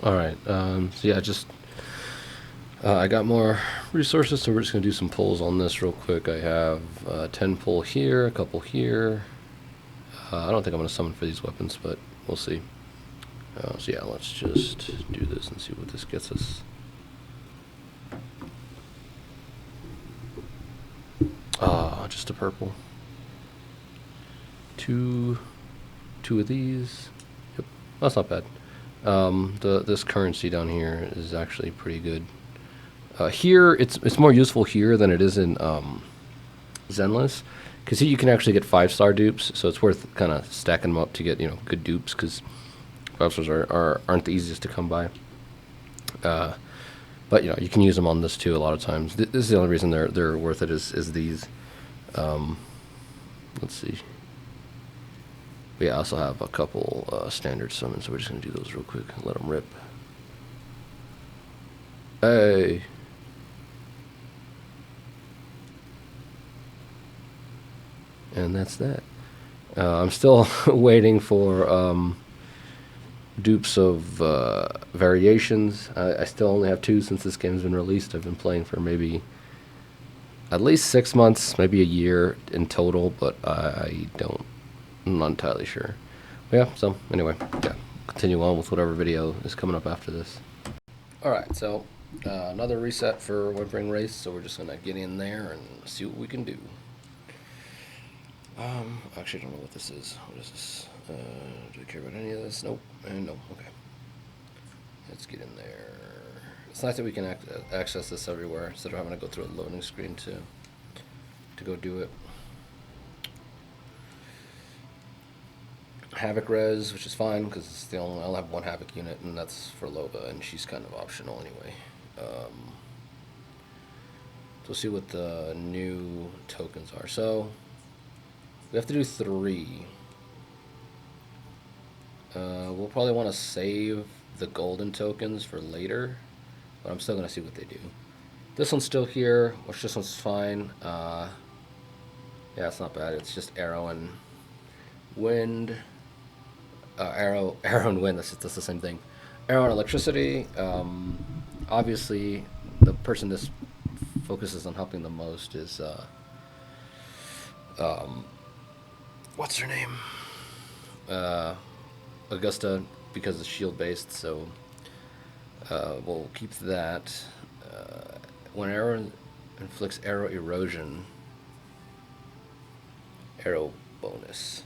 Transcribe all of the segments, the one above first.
Alright, so yeah, just I got more resources, so we're just gonna do some pulls on this real quick. I have 10 pull here, a couple here. I don't think I'm gonna summon for these weapons, but we'll see. So yeah, let's just do this and see what this gets us. Just a purple. Two of these. Yep, that's not bad. This currency down here is actually pretty good. Here, it's more useful here than it is in Zenless, because here you can actually get 5-star dupes, so it's worth kind of stacking them up to get good dupes, because 5-stars aren't the easiest to come by. But you can use them on this too a lot of times. This is the only reason they're worth it is these. Let's see. But yeah, I also have a couple standard summons, so we're just gonna do those real quick and let them rip. Hey. And that's that. I'm still waiting for dupes of variations. I still only have 2 since this game's been released. I've been playing for maybe at least 6 months, maybe a year in total, but I'm not entirely sure. But yeah, so anyway, yeah, continue on with whatever video is coming up after this. Alright, so another reset for Whimpering Race, so we're just gonna get in there and see what we can do. Actually, I don't know what this is. What is this? Do we care about any of this? Nope. And no. Okay. Let's get in there. It's nice that we can access this everywhere instead of having to go through a loading screen to go do it. Havoc res, which is fine because I'll have 1 Havoc unit, and that's for Loba, and she's kind of optional anyway. So we'll see what the new tokens are. So we have to do 3. We'll probably want to save the golden tokens for later, but I'm still going to see what they do. This one's still here, which this one's fine. Yeah, it's not bad. It's just arrow and wind. Arrow and wind, that's the same thing. Arrow and electricity. Obviously, the person this focuses on helping the most is what's her name? Augusta, because it's shield based, so we'll keep that. When arrow inflicts arrow erosion, arrow bonus.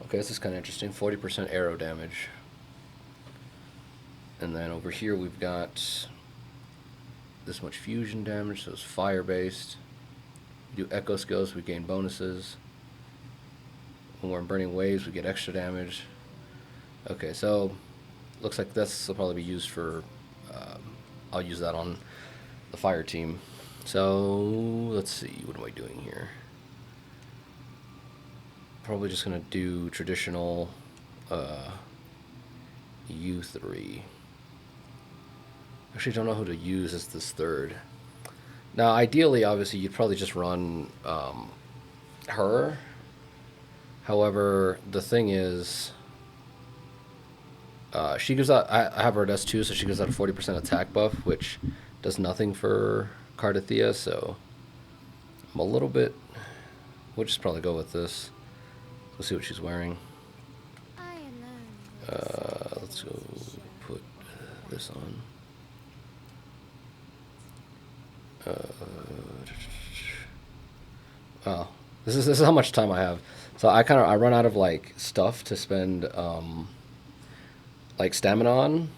Okay, this is kind of interesting. 40% arrow damage. And then over here we've got this much fusion damage, so it's fire based. We do echo skills, we gain bonuses. When we're in burning waves, we get extra damage. Okay, so looks like this will probably be used for. I'll use that on the fire team. So let's see, what am I doing here? Probably just gonna do traditional U3. Actually, don't know who to use as this third. Now, ideally, obviously, you'd probably just run her. However, the thing is, she gives out. I have her at S2, so she gives out a 40% attack buff, which does nothing for Cardathea. So I'm a little bit. We'll just probably go with this. Let's see what she's wearing. Let's go put this on. Oh, this is how much time I have. So I run out of like stuff to spend like stamina on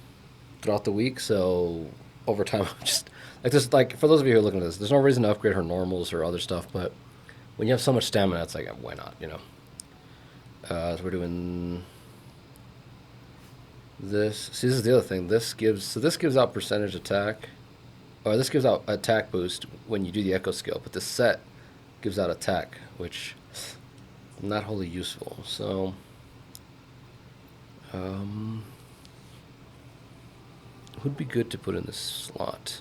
throughout the week. So over time, I'm just like this. Like for those of you who are looking at this, there's no reason to upgrade her normals or other stuff. But when you have so much stamina, it's like why not? So we're doing this. See, this is the other thing. This gives out percentage attack, or this gives out attack boost when you do the echo skill. But this set gives out attack, which not wholly useful. So, would be good to put in this slot.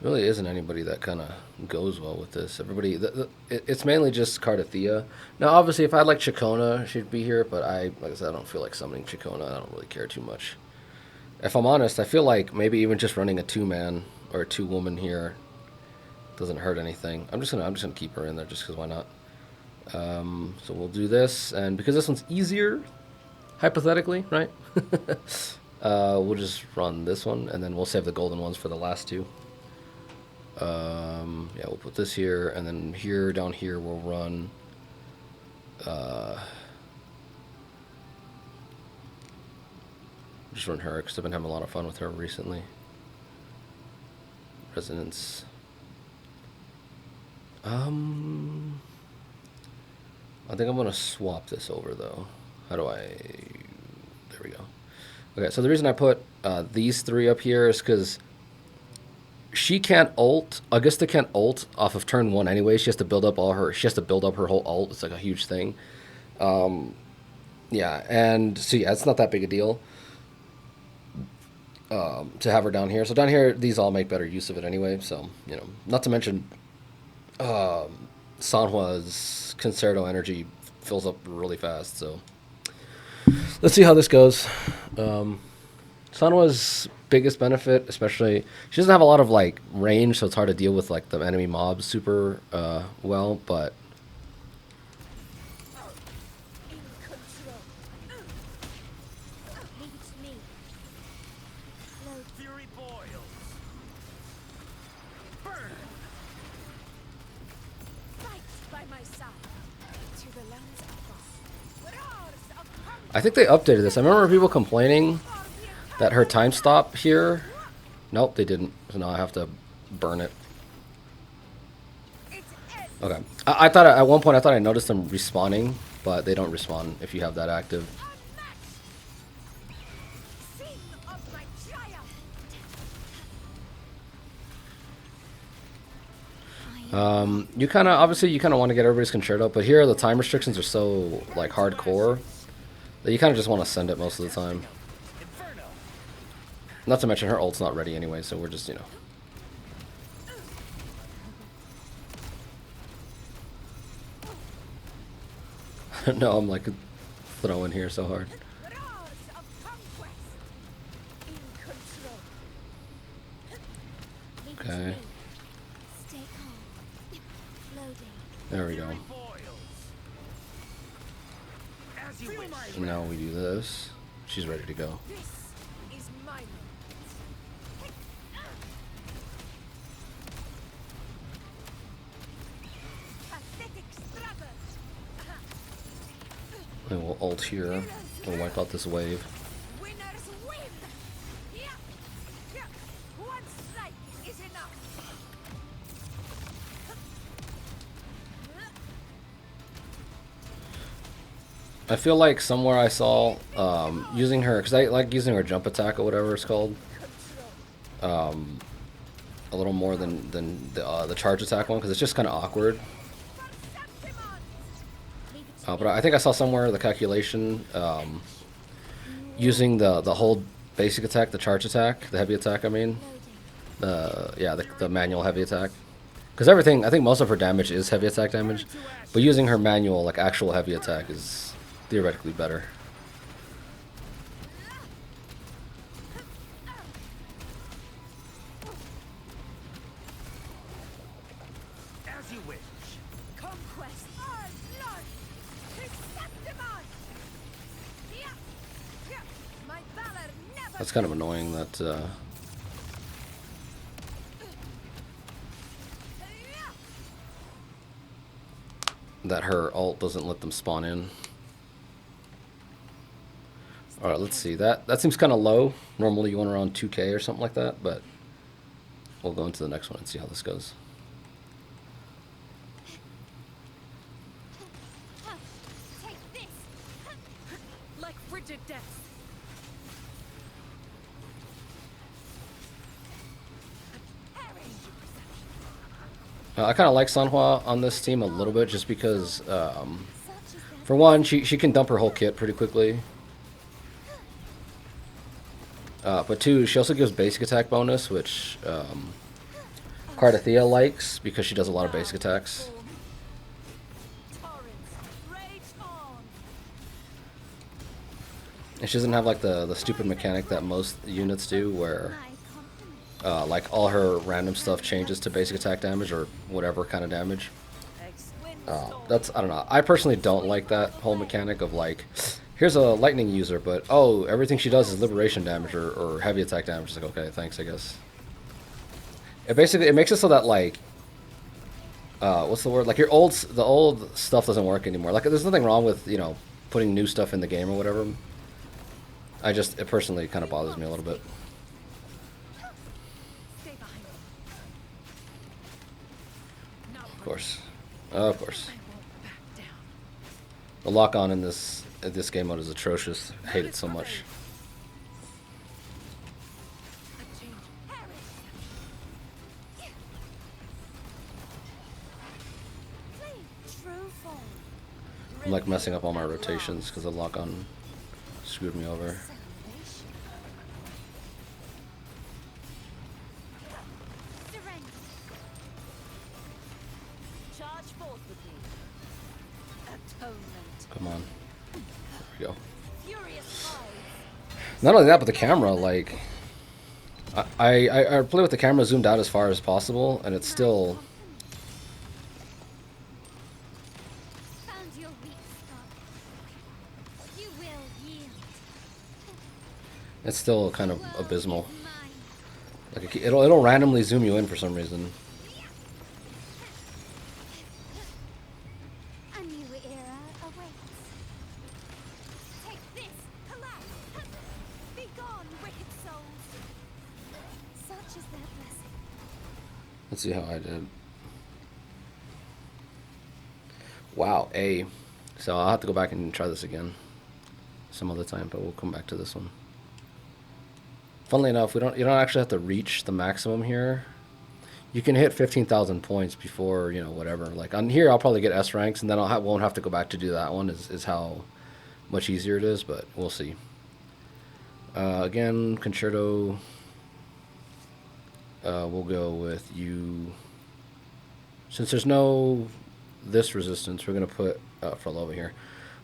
Really isn't anybody that kind of goes well with this. Everybody, it's mainly just Cardathea. Now, obviously, if I had like Chacona, she'd be here, but like I said, I don't feel like summoning Chacona. I don't really care too much. If I'm honest, I feel like maybe even just running a 2-man or a 2-woman here doesn't hurt anything. I'm just gonna keep her in there just because why not? So we'll do this, and because this one's easier, hypothetically, right? We'll just run this one, and then we'll save the golden ones for the last two. Yeah, we'll put this here, and then here, down here, we'll run. Just run her because I've been having a lot of fun with her recently. Resonance. I think I'm gonna swap this over though. How do I? There we go. Okay, so the reason I put these 3 up here is because she can't ult. Augusta can't ult off of turn 1 anyway. She has to build up She has to build up her whole ult. It's like a huge thing. Yeah, and so yeah, it's not that big a deal to have her down here. So down here, these all make better use of it anyway. So not to mention, Sanhua's Concerto energy fills up really fast. So let's see how this goes. Sanhua's biggest benefit, especially, she doesn't have a lot of like range, so it's hard to deal with like the enemy mobs super well, but I think they updated this. I remember people complaining that her time stop here. Nope, they didn't. So now I have to burn it. Okay. I thought at one point I noticed them respawning, but they don't respawn if you have that active. You kind of obviously want to get everybody's concerto, but here the time restrictions are so like hardcore that you kind of just want to send it most of the time. Not to mention her ult's not ready anyway, so we're just No, I'm like throwing here so hard. Okay. There we go. And now we do this. She's ready to go. And we'll ult here. We'll wipe out this wave. I feel like somewhere I saw using her, because I like using her jump attack or whatever it's called, a little more than the charge attack one, because it's just kind of awkward. But I think I saw somewhere the calculation using the whole basic attack, the charge attack, the heavy attack. I mean, the manual heavy attack. Because everything, I think most of her damage is heavy attack damage, but using her manual, like actual heavy attack, is theoretically better. As you wish. Conquest. That's kind of annoying that that her ult doesn't let them spawn in. Alright, let's see. That seems kind of low. Normally you want around 2k or something like that, but we'll go into the next one and see how this goes. Take this. Like frigid death. I kind of like Sanhua on this team a little bit, just because, for one, she can dump her whole kit pretty quickly. But two, she also gives basic attack bonus, which Cardathea likes because she does a lot of basic attacks. And she doesn't have like the stupid mechanic that most units do where like all her random stuff changes to basic attack damage or whatever kind of damage. That's, I don't know. I personally don't like that whole mechanic of like, here's a lightning user, but oh, everything she does is liberation damage or heavy attack damage. It's like, okay, thanks, I guess. It basically, it makes it so that like, what's the word? Like the old stuff doesn't work anymore. Like there's nothing wrong with, you know, putting new stuff in the game or whatever. It personally kind of bothers me a little bit. Of course. Of course. The lock-on in this game mode is atrocious. I hate it so much. I'm like messing up all my rotations because the lock-on screwed me over. Come on. There we go. Not only that, but the camera, like... I play with the camera zoomed out as far as possible, and it's still... It's still kind of abysmal. Like it'll randomly zoom you in for some reason. Let's see how I did. Wow, A. So I'll have to go back and try this again some other time, but we'll come back to this one. Funnily enough, you don't actually have to reach the maximum here. You can hit 15,000 points before, you know, whatever. Like on here, I'll probably get S ranks, and then won't have to go back to do that one. Is how much easier it is, but we'll see. Again, Concerto. We'll go with you. Since there's no this resistance, we're gonna put Frolova here.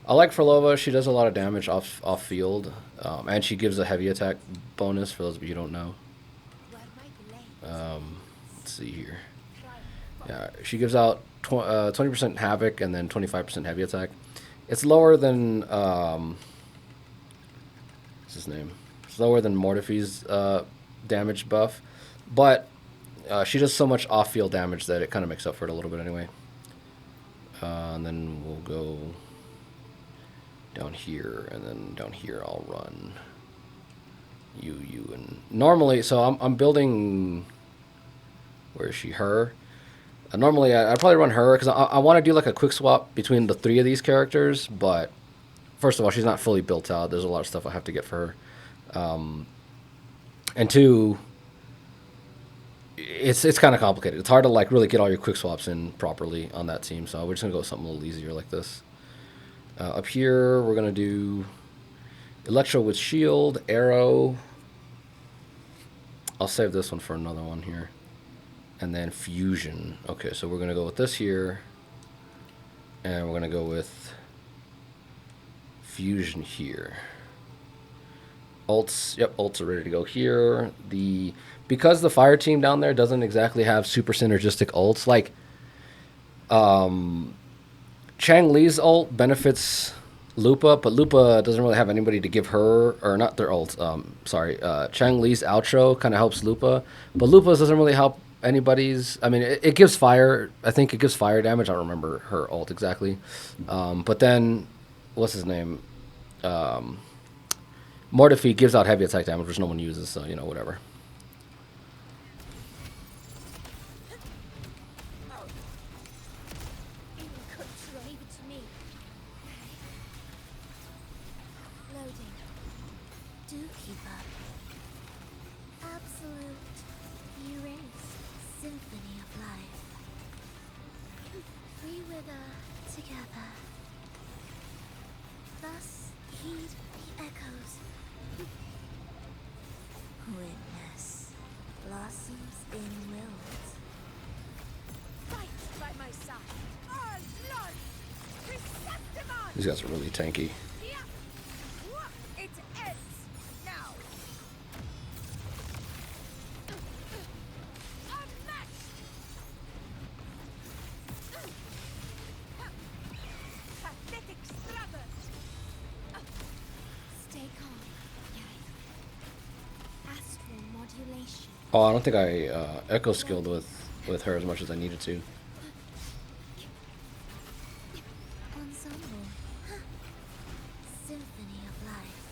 I like Frolova. She does a lot of damage off field, and she gives a heavy attack bonus for those of you who don't know. Let's see here. Yeah, she gives out 20% havoc and then 25% heavy attack. It's lower than what's his name? It's lower than Mortife's damage buff, but she does so much off-field damage that it kind of makes up for it a little bit anyway. And then we'll go down here, and then down here I'll run you, and normally, so I'm building, where is she, her? Normally I'd probably run her, because I want to do like a quick swap between the three of these characters, but first of all, she's not fully built out. There's a lot of stuff I have to get for her. And two, it's kind of complicated. It's hard to like really get all your quick swaps in properly on that team, so we're just going to go with something a little easier like this. Up here, we're going to do Electro with Shield, Arrow. I'll save this one for another one here. And then Fusion. Okay, so we're going to go with this here. And we're going to go with Fusion here. Ults, yep, ults are ready to go here. Because the fire team down there doesn't exactly have super synergistic ults, like Chang Li's ult benefits Lupa, but Lupa doesn't really have anybody to give her, or not their ult, sorry, Chang Li's outro kind of helps Lupa, but Lupa's doesn't really help anybody's. I mean, it gives fire, I think it gives fire damage, I don't remember her ult exactly, but then, what's his name, Mortife gives out heavy attack damage, which no one uses, so, you know, whatever. by my side. All blood. Chrysanthemum. These guys are really tanky. Yeah. It ends now. Unmatched. Pathetic struggle. Stay calm, Yai. Astral modulation. Oh, I don't think I echo skilled with her as much as I needed to. Ensemble. Symphony of life.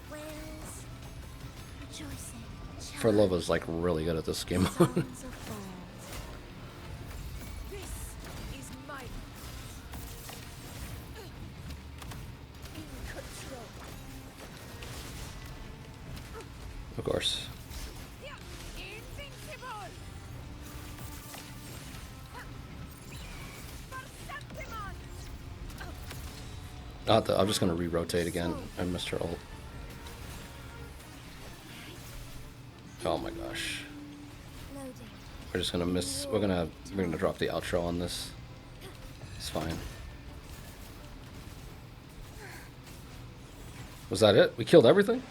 Whales. Rejoicing. Furlova's like really good at this game. Songs of falls. This is my in control. Of course. Yeah. Invincible. Chrysanthemum. I'm just gonna re-rotate again. I missed her ult. Oh my gosh. Loading. We're just gonna miss. We're gonna drop the outro on this. It's fine. Was that it? We killed everything?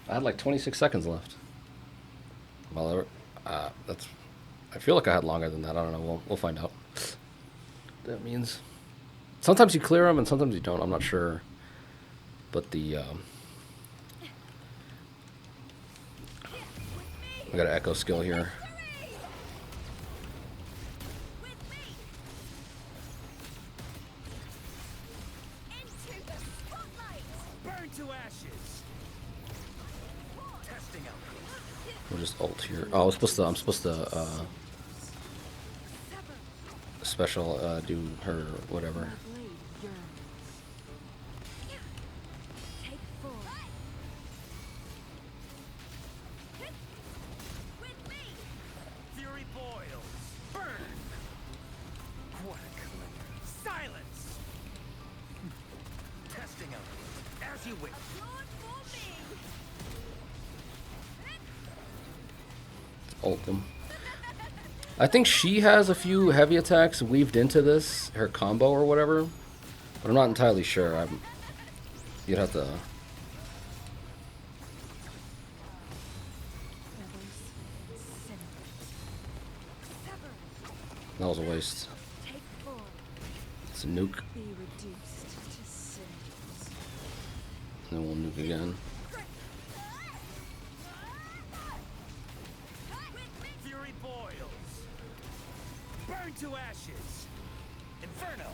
I had like 26 seconds left. Well, that's. I feel like I had longer than that. I don't know. We'll find out. That means. Sometimes you clear them and sometimes you don't. I'm not sure. But the. We got an echo skill here. With me. Into the spotlight. Burn to ashes. Testing out. We'll just ult here. Oh, I'm supposed to Sever. special do her whatever. Blade yearns. Take 4. With me. Fury boils. Burn. What a clever. Silence. Testing out. As you wish. Applaud for me. Ult them. I think she has a few heavy attacks weaved into this, her combo or whatever, but I'm not entirely sure. You'd have to. That was a waste. Take 4. It's a nuke, Be reduced to cinders. and then we'll nuke again. Fury boils. Burn to ashes. Inferno.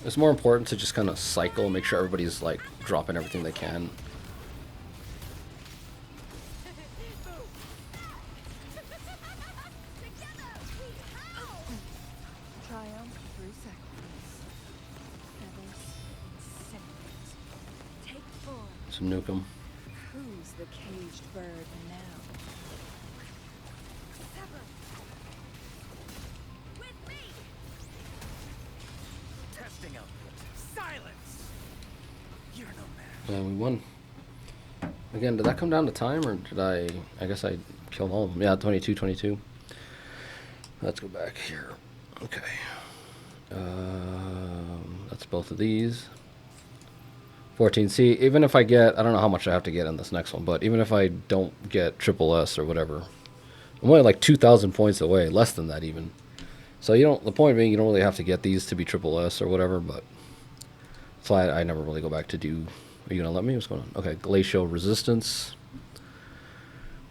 It's more important to just kind of cycle, make sure everybody's like dropping everything they can. Triumph through sacrifice. Feathers incinerate. Take 4. So nuke them. Who's the caged bird now? Sever. With me. Testing output. Silence. You're no match. And we won. Again, did that come down to time, or did I guess I killed all of them. Yeah, 22-22. Let's go back here. Okay. That's both of these. 14. See, even if I get, I don't know how much I have to get in this next one, but even if I don't get triple S or whatever, I'm only like 2,000 points away, less than that even. So you don't, the point being, you don't really have to get these to be triple S or whatever, but that's why I never really go back to do. Are you gonna let me? What's going on? Okay, glacial resistance.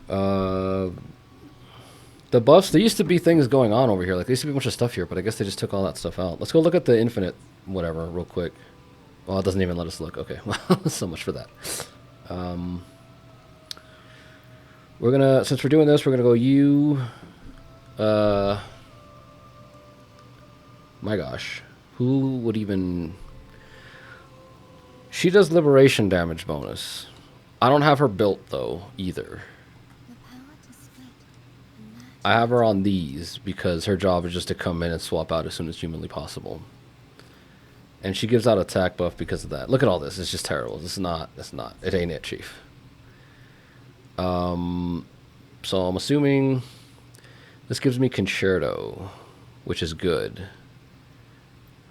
The buffs, there used to be things going on over here. Like, there used to be a bunch of stuff here, but I guess they just took all that stuff out. Let's go look at the infinite whatever real quick. Well, it doesn't even let us look. Okay, well, so much for that. We're gonna, since we're doing this, we're gonna go you. My gosh, who would even? She does liberation damage bonus. I don't have her built though either. The power to split and match. I have her on these because her job is just to come in and swap out as soon as humanly possible. And she gives out attack buff because of that. Look at all this. It's just terrible. This is not. It's not. It ain't it, Chief. So I'm assuming this gives me Concerto, which is good.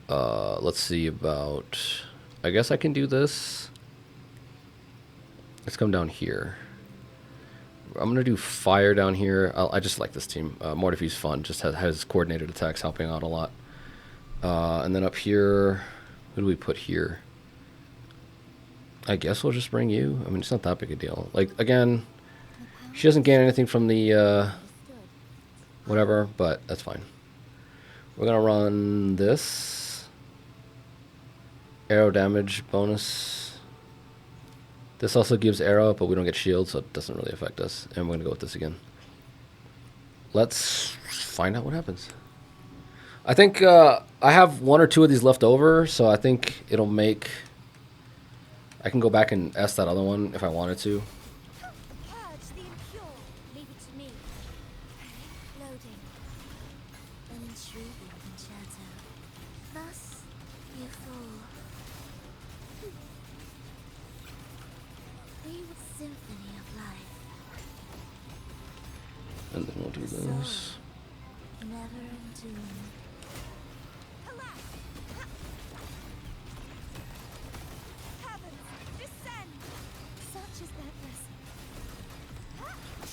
Let's see about... I guess I can do this. Let's come down here. I'm going to do Fire down here. I just like this team. Mortife's fun. Just has coordinated attacks helping out a lot. And then up here... Who do we put here? I guess we'll just bring you. I mean, it's not that big a deal. Like, again, she doesn't gain anything from the... whatever, but that's fine. We're going to run this. Arrow damage bonus. This also gives arrow, but we don't get shield, so it doesn't really affect us. And we're going to go with this again. Let's find out what happens. I think I have 1 or 2 of these left over, so I think it'll make... I can go back and S that other one if I wanted to. Purge the impure. Leave it to me. Loading. An intriguing concerto. Thus, you fall. We were symphony of life. And then we'll do this. Never entombed. Heavens, descend! Such is their blessing.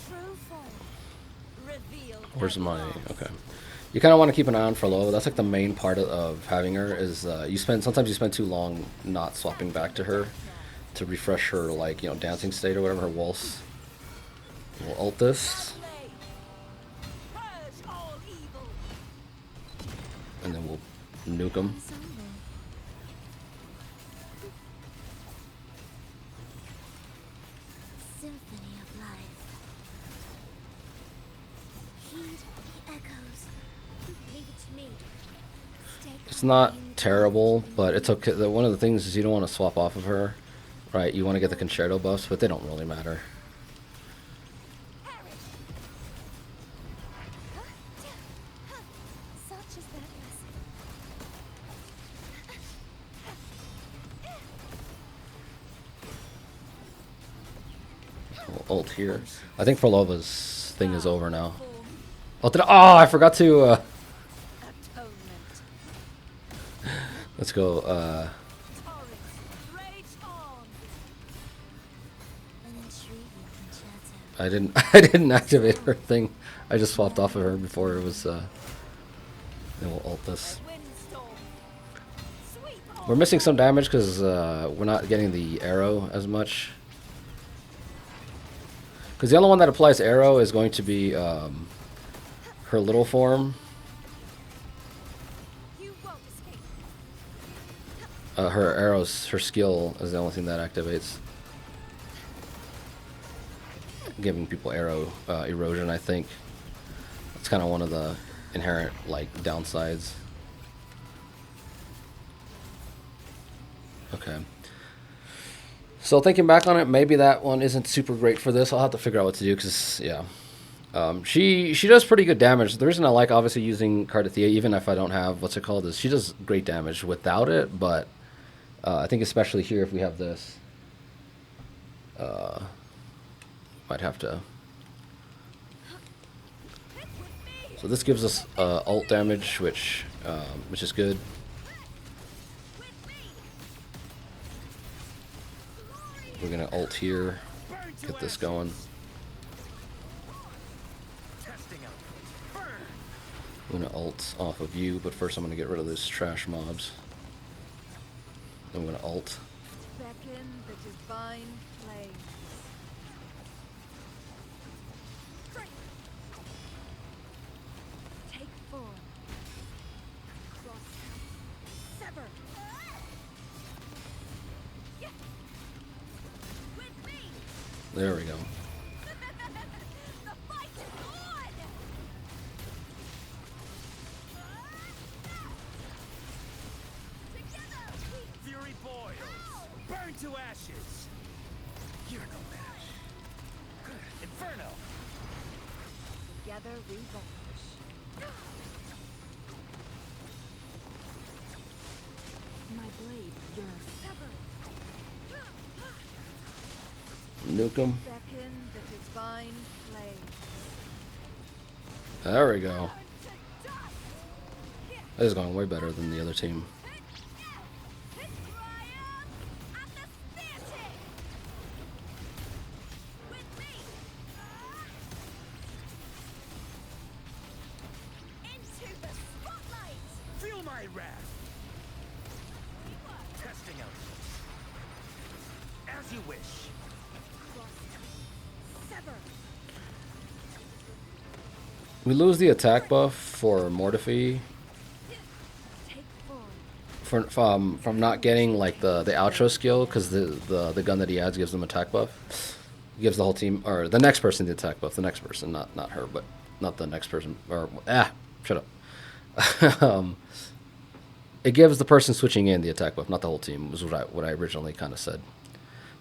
True form. Revealed. Where's my... Okay. You kind of want to keep an eye on for low. That's like the main part of having her is sometimes you spend too long not swapping back to her to refresh her, like, you know, dancing state or whatever, her waltz. We'll ult this. Purge all evil. And then we'll nuke them. Ensemble. Symphony of life. Heed the echoes. Leave it to me. Stay It's not calm. terrible, but it's okay. One of the things is you don't want to swap off of her, right? You want to get the Concerto buffs, but they don't really matter. Such is their blessing. We'll ult here. I think Frolova's thing is over now. Oh, I forgot to... Atonement. let's go. Torrents. Rage on. An intriguing concerto. I didn't activate her thing. I just swapped off of her before it was. Then we'll ult this. Windstorm. Sweep on. We're missing some damage because we're not getting the arrow as much. Because the only one that applies arrow is going to be her little form. You won't escape. Her arrows, her skill is the only thing that activates. Giving people arrow erosion, I think. That's kind of one of the inherent, like, downsides. Okay. So thinking back on it, maybe that one isn't super great for this. I'll have to figure out what to do because, yeah. She does pretty good damage. The reason I like, obviously, using Cardathea, even if I don't have, what's it called, is she does great damage without it, but I think especially here if we have this, might have to... So this gives us ult damage, which is good. We're gonna ult here, get this going. I'm gonna ult off of you, but first I'm gonna get rid of these trash mobs. I'm gonna ult. Beckon the divine flames. Take form. Cross. Sever. Yeah. With me. There we go. The fight is on. Together we Fury boils! Burn to ashes! You're no match. Inferno! together we vanquish. My blade yearns. Nuke him. Beckon the divine flame. There we go. This is going way better than the other team. Feel my wrath. Testing out. As you wish. We lose the attack buff for Mortify from not getting like the outro skill, because the gun that he adds gives them attack buff. He gives the whole team, or the next person, the attack buff. The next person, not her, but not the next person. Or shut up. It gives the person switching in the attack buff, not the whole team. Was what I originally kind of said.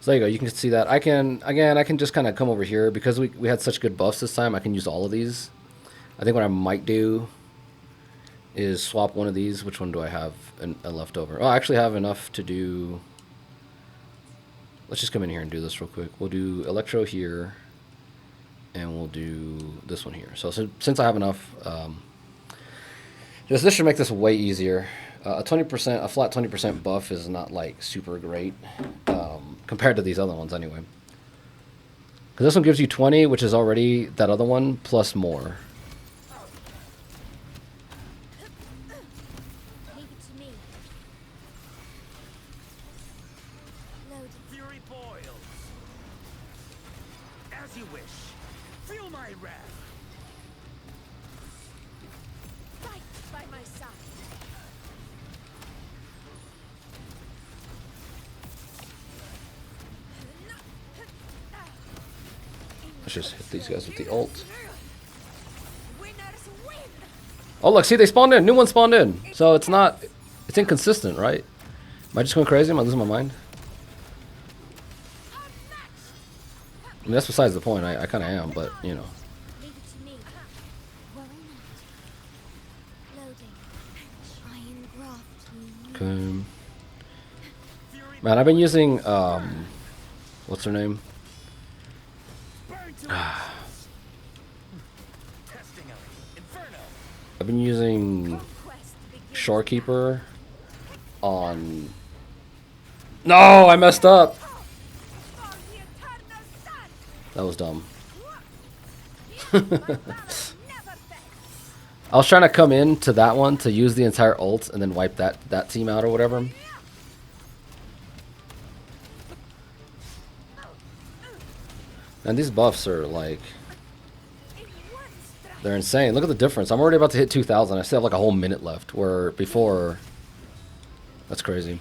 So there you go. You can see that. I can just kind of come over here because we had such good buffs this time. I can use all of these. I think what I might do is swap one of these. Which one do I have a leftover? Oh, I actually have enough to do. Let's just come in here and do this real quick. We'll do Electro here, and we'll do this one here. So since I have enough, this should make this way easier. A flat 20% buff is not like super great compared to these other ones anyway. Because this one gives you 20, which is already that other one plus more. Leave it to me. Loading. Fury boils. As you wish. Feel my wrath. Fight by my side. Let's just hit these guys with the ult. Winners win. Oh, look, see, they spawned in. New one spawned in. So it's inconsistent, right? Am I just going crazy? Am I losing my mind? I mean, that's besides the point. I kind of am, but, you know. Leave it to me. Worry not. Loading. Iron graft. Okay. Man, I've been using, what's her name? Burn to ashes. Testing out. Inferno. I've been using Quest begins. Shorekeeper on... No, I messed up. For the eternal sun. That was dumb. My power never fails. I was trying to come in to that one to use the entire ult and then wipe that team out or whatever. And these buffs are like, In one strike. they're insane. Look at the difference. I'm already about to hit 2,000. I still have like a whole minute left, where before, that's crazy.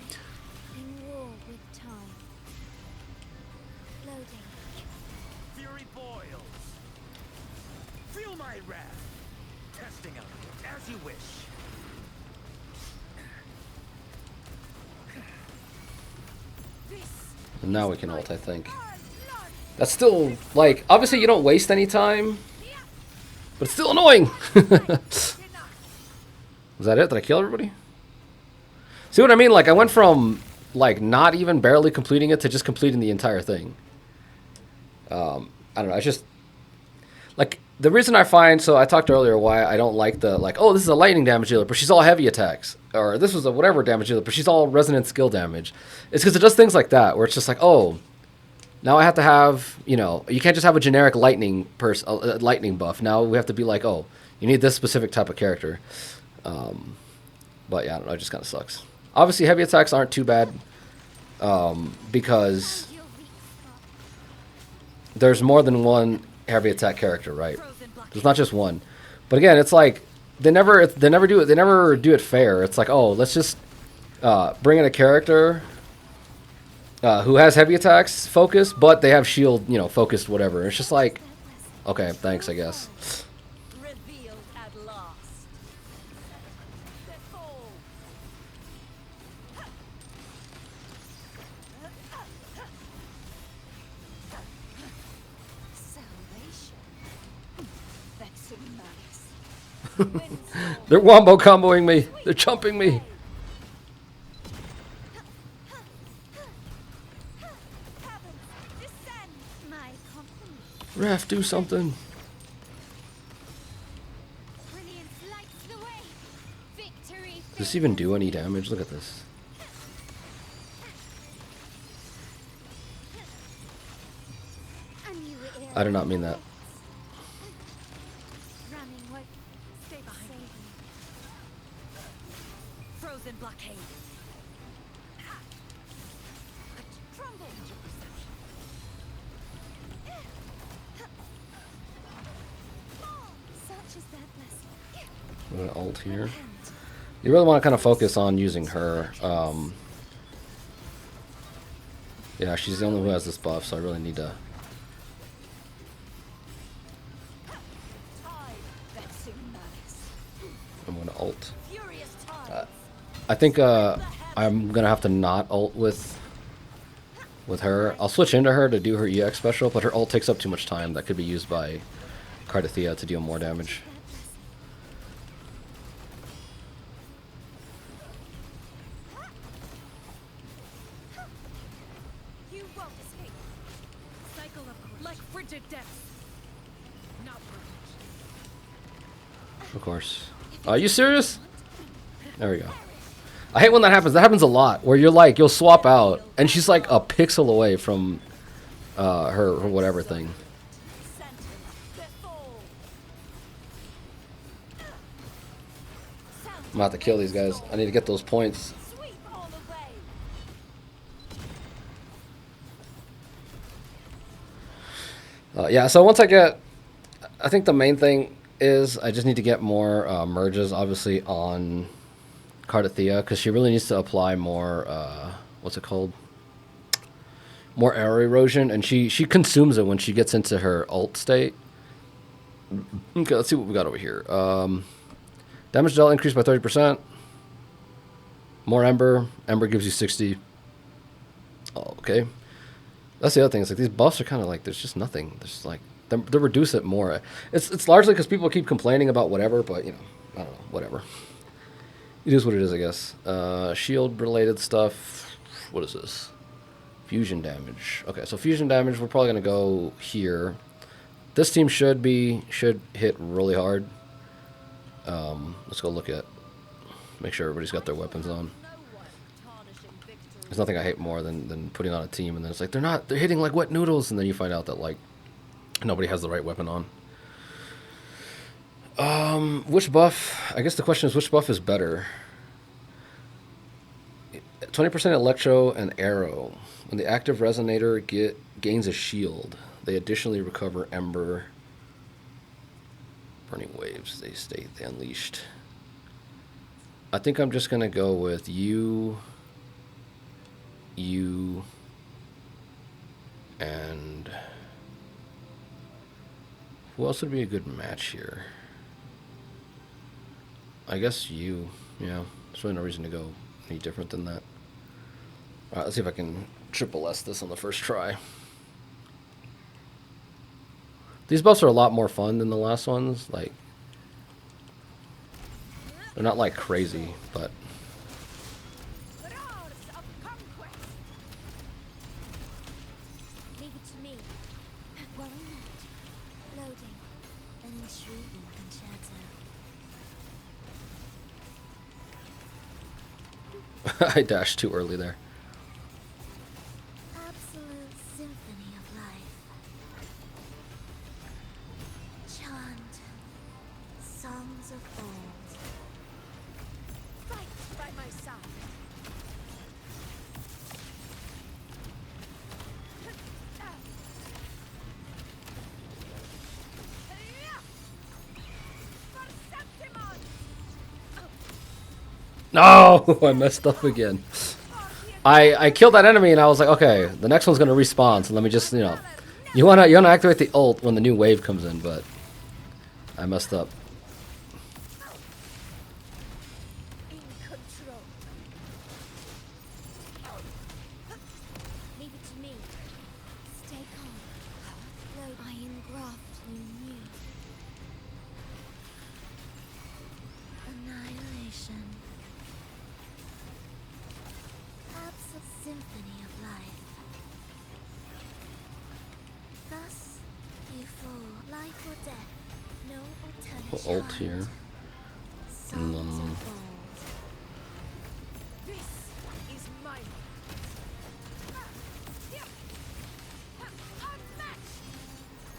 In war with time. Loading. Fury boils. Feel my wrath. Testing out. As you wish. This And now we can ult, I think. blood. That's still, like, obviously you don't waste any time, but it's still annoying. Was that it? Did I kill everybody? See what I mean? Like, I went from, like, not even barely completing it to just completing the entire thing. I don't know. I just, like, the reason I find, so I talked earlier why I don't like the, like, oh, this is a lightning damage dealer, but she's all heavy attacks. Or this was a whatever damage dealer, but she's all resonant skill damage. It's because it does things like that, where it's just like, oh, now I have to have, you know, you can't just have a generic lightning lightning buff. Now we have to be like, oh, you need this specific type of character. But yeah, I don't know, it just kind of sucks. Obviously, heavy attacks aren't too bad because there's more than one heavy attack character, right? There's not just one. But again, it's like they never do it fair. It's like, oh, let's just bring in a character who has heavy attacks focus, but they have shield, you know, focused whatever. It's just like, okay, thanks, I guess. Revealed at last. The foe. Salvation. That's nice. They're wombo comboing me. They're chumping me. Ref, do something. Brilliance lights the way. Victory. Does this even do any damage? Look at this. A new era I did not mean that. running what Stay behind me. saving. Frozen blockade. Crumble. Such is that blessing. I'm gonna ult here. You really want to kind of focus on using her. Yeah, she's the only one who has this buff, so I really need to. Tide. Vexing malice. I'm gonna ult. Furious tide. I think I'm gonna have to not ult with her. I'll switch into her to do her EX special, but her ult takes up too much time. That could be used by Cardathea to deal more damage. You won't escape. Cycle of like frigid depths. Not privileged. Of course. Are you serious? There we go. I hate when that happens. That happens a lot, where you're like, you'll swap out, and she's like a pixel away from her whatever thing. Sentence. Before. I'm about to kill these guys. I need to get those points. Sweep all away. Yeah, so once I get... I think the main thing is I just need to get more merges, obviously, on Cardathea, because she really needs to apply more... what's it called? More arrow erosion, and she consumes it when she gets into her ult state. Okay, let's see what we got over here. Damage dealt increased by 30%. More Ember. Ember gives you 60. Oh, okay. That's the other thing. It's like these buffs are kind of like there's just nothing. There's like they reduce it more. It's largely because people keep complaining about whatever, but you know, I don't know, whatever. It is what it is, I guess. Shield related stuff. What is this? Fusion damage. Okay, so fusion damage. We're probably gonna go here. This team should hit really hard. Let's go look at. Make sure everybody's got their weapons on. There's nothing I hate more than putting on a team and then it's like they're hitting like wet noodles, and then you find out that like nobody has the right weapon on. Which buff? I guess the question is which buff is better? 20% electro and arrow. When the active resonator gains a shield, they additionally recover ember. Burning waves. They unleashed. I think I'm just gonna go with you, and who else would be a good match here? I guess you. Yeah, there's really no reason to go any different than that. All right, let's see if I can triple S this on the first try. These buffs are a lot more fun than the last ones. Like, they're not like crazy, but Roars of conquest. Leave it to me. Worry not. Loading. An intriguing concerto. I dashed too early there. Absolute symphony of life. Chant. Songs of old. Fight by my side. Perceptimon. No, I messed up again. I killed that enemy and I was like, okay, the next one's gonna respawn, so let me just, you wanna activate the ult when the new wave comes in, but I messed up. In control. Leave it to me. Stay calm. Load. I engraft you new. Annihilation. Absolute symphony of life. Thus, you for death. No Put alternative. ult here. And Souls then of gold. This is mine. Unmatched.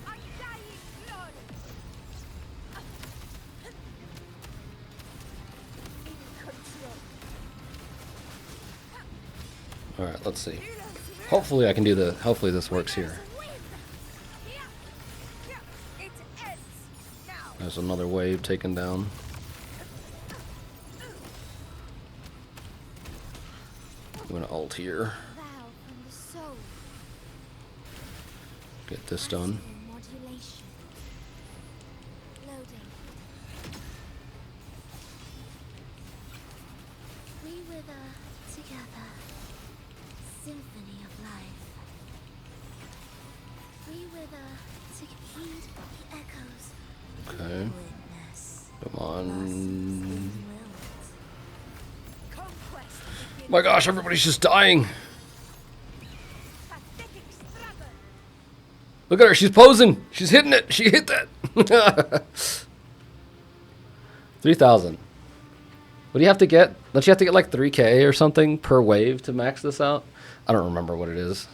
Undying glory. In control. all right, let's see. Hopefully I can do the. Hopefully this works here. It ends now. There's another wave taken down. I'm gonna ult here. Vow from the soul. Get this done. Magical modulation. Loading. We wither together. Symphony of life. We wither to heed the echoes. Okay. Witness. Come on. Conquest begins. My gosh, everybody's just dying. Pathetic struggle. Look at her, she's posing. She's hitting it. She hit that. 3,000. What do you have to get? Don't you have to get like 3K or something per wave to max this out? I don't remember what it is.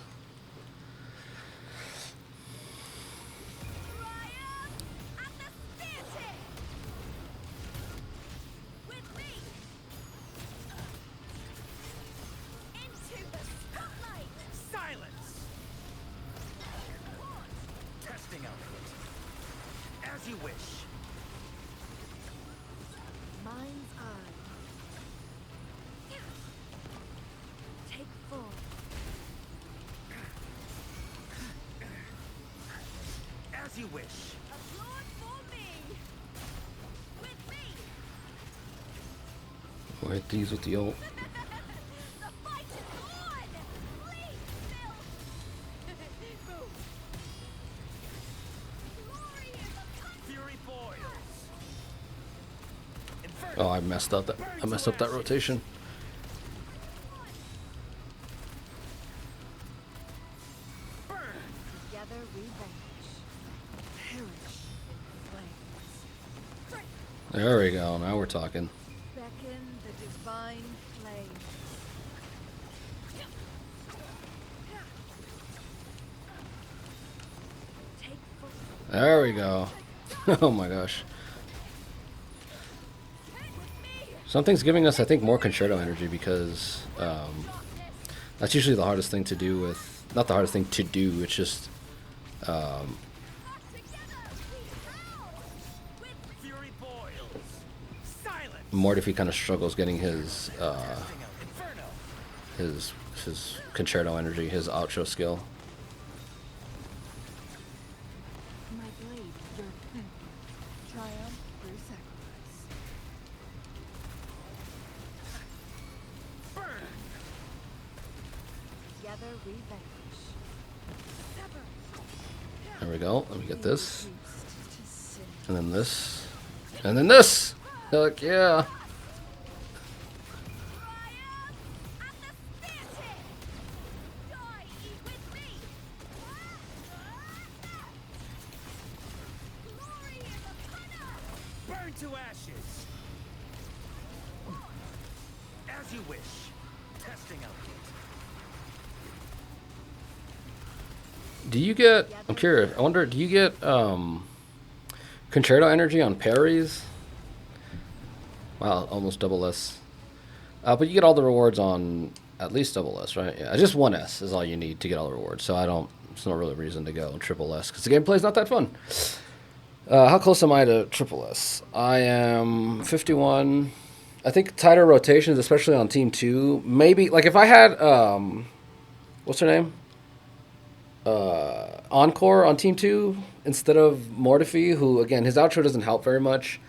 Triumph at the theatre. With me. Into the spotlight. Silence! Testing output. As you wish. Mind's eye. Take form. As you wish. Applaud for me. With me. We'll hit these with the ult. The fight is on. Please, Bill. Boom. Glory in the country. Fury boils. Inferno. Oh, I messed up that. I messed up that rotation. Burn. Together we vanish. Perish in flames. There we go. Now we're talking. Beckon the divine flame. Take full There we go. Oh my gosh. Something's giving us, I think, more concerto energy because that's usually the hardest thing to do with. Not the hardest thing to do. It's just Fury boils. Silence. Mortify kind of struggles getting his Testing out. Inferno. his concerto energy, his outro skill. my blade, your triumph through sacrifice. Burn. Together we vanish. Sever. There we go. Let me get this, Reduced to sin. and then this, and then this. Heck yeah! Burn to ashes. As you wish. Testing output. Do you get? I'm curious. I wonder. Do you get concerto energy on parries? Wow, almost double S. But you get all the rewards on at least double S, right? Yeah, just one S is all you need to get all the rewards. So I don't. There's no really reason to go triple S because the gameplay's not that fun. How close am I to triple S? I am 51. I think tighter rotations, especially on Team 2. Maybe, like, if I had, what's her name? Encore on Team 2 instead of Mortify, who, again, his outro doesn't help very much.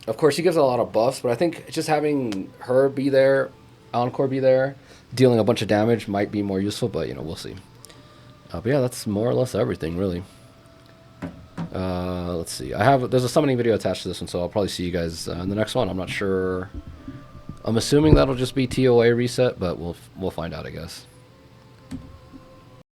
Of course, he gives a lot of buffs, but I think just having her be there, Encore be there, dealing a bunch of damage might be more useful, but, you know, we'll see. But yeah, that's more or less everything, really. Let's see. There's a summoning video attached to this one, so I'll probably see you guys in the next one. I'm not sure. I'm assuming that'll just be TOA reset, but we'll find out, I guess.